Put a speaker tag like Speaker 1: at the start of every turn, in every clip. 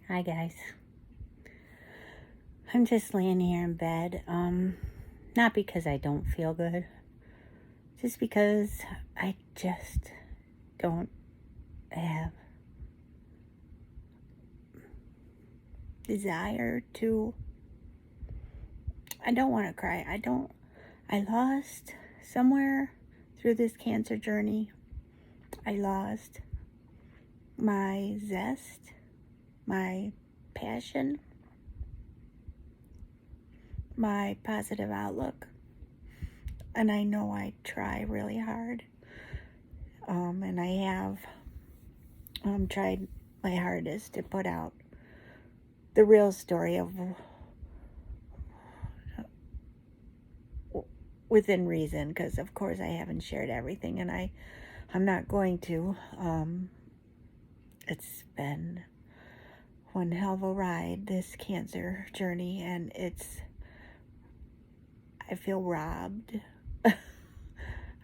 Speaker 1: Hi guys. I'm just laying here in bed. Not because I don't feel good. Just because I just don't have desire to. I don't want to cry. I lost somewhere through this cancer journey. I lost my zest, my passion, my positive outlook. And I know I try really hard. And I have tried my hardest to put out the real story of within reason, because of course I haven't shared everything, and I'm not going to. It's been one hell of a ride, this cancer journey, and I feel robbed. I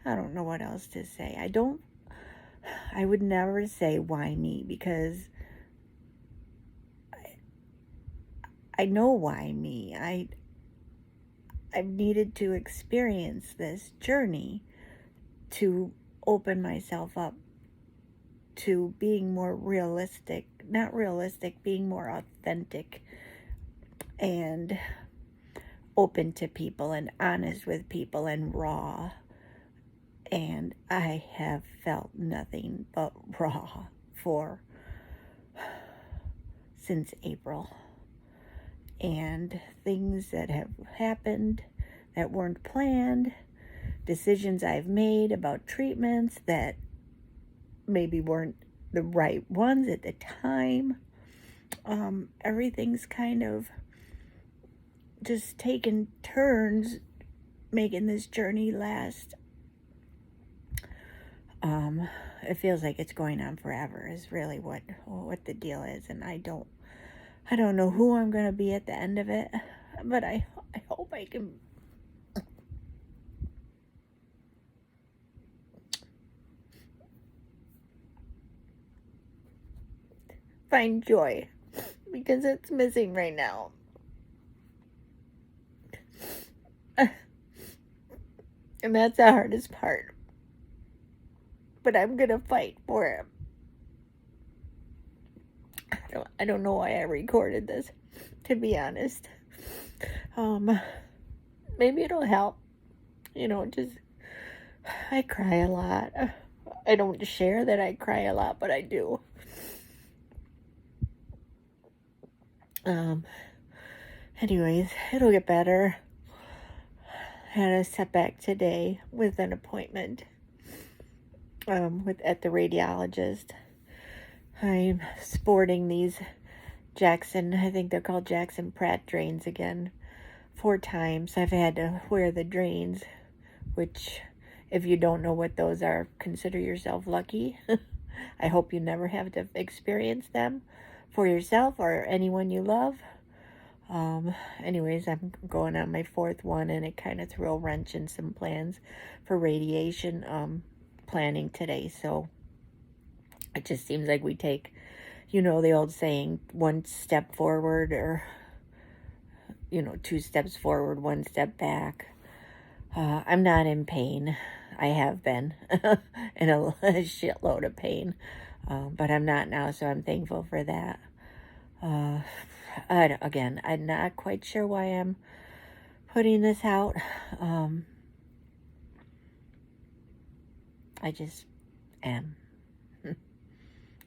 Speaker 1: don't know what else to say. I would never say why me, because I know why me. I've needed to experience this journey to open myself up to being more realistic, not realistic, being more authentic and open to people and honest with people and raw. And I have felt nothing but raw since April. And things that have happened that weren't planned, decisions I've made about treatments that maybe weren't the right ones at the time. Everything's kind of just taken turns making this journey last. It feels like it's going on forever is really what the deal is, and I don't know who I'm going to be at the end of it, but I hope I can find joy, because it's missing right now. And that's the hardest part. But I'm going to fight for it. I don't know why I recorded this, to be honest. Maybe it'll help. Just I cry a lot. I don't share that I cry a lot, but I do. Anyways, it'll get better. I had a setback today with an appointment at the radiologist. I'm sporting these I think they're called Jackson Pratt drains again. 4 times I've had to wear the drains, which, if you don't know what those are, consider yourself lucky. I hope you never have to experience them for yourself or anyone you love. Anyways, I'm going on my 4th one, and it kind of threw a wrench in some plans for radiation planning today. So it just seems like we take, the old saying, 1 step forward, or 2 steps forward, 1 step back. I'm not in pain. I have been in a shitload of pain, but I'm not now, so I'm thankful for that. Again, I'm not quite sure why I'm putting this out. I just am.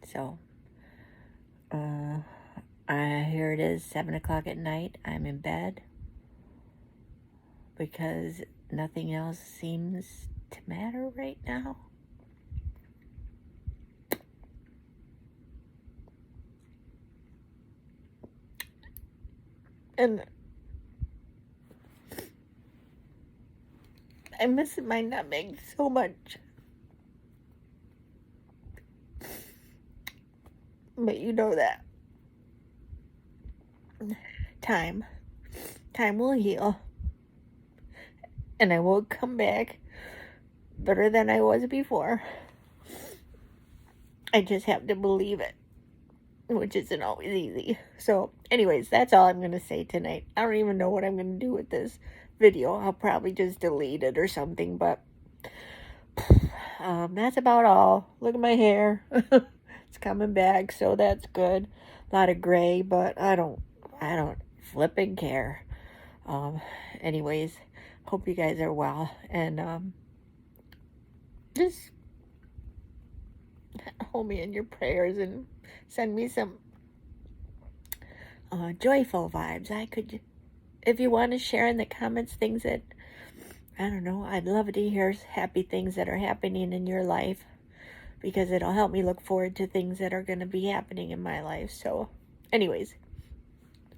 Speaker 1: So, here it is, 7 o'clock at night. I'm in bed because nothing else seems to matter right now. And I miss my nutmeg so much. But you know that. Time will heal. And I will come back better than I was before. I just have to believe it. which isn't always easy. So anyways, that's all I'm going to say tonight. I don't even know what I'm going to do with this video. I'll probably just delete it or something, but that's about all. Look at my hair. It's coming back, so that's good. A lot of gray, but I don't flipping care. Anyways, hope you guys are well, and just hold me in your prayers and send me some joyful vibes. If you want to share in the comments things that, I don't know, I'd love to hear happy things that are happening in your life, because it'll help me look forward to things that are going to be happening in my life. So anyways,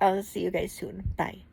Speaker 1: I'll see you guys soon. Bye.